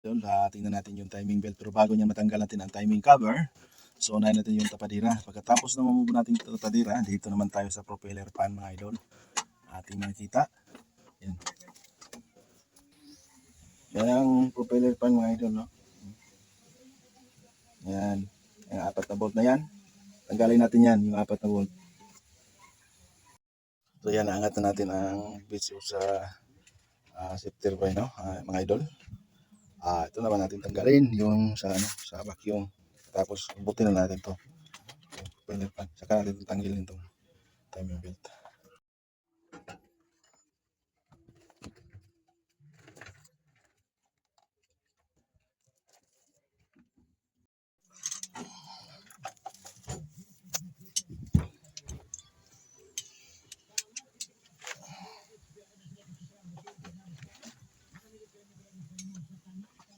Yun, tingnan natin yung timing belt. Pero bago niya matanggal natin ang timing cover, so unahin natin yung tapadira. Pagkatapos na mamove natin yung tapadira, dito naman tayo sa propeller fan mga idol. Ating makikita. Yan. Yan ang propeller fan mga idol. No? Yan. Yung 4 na bolt na yan. Tanggalin natin yan, yung 4 na bolt. So yan, angat na natin ang BCU sa safety buoy, no? Mga idol. Ito naman natin tanggalin yung sa vacuum. Tapos butin na natin to. Propeller fan. Saka natin tanggalin itong timing belt.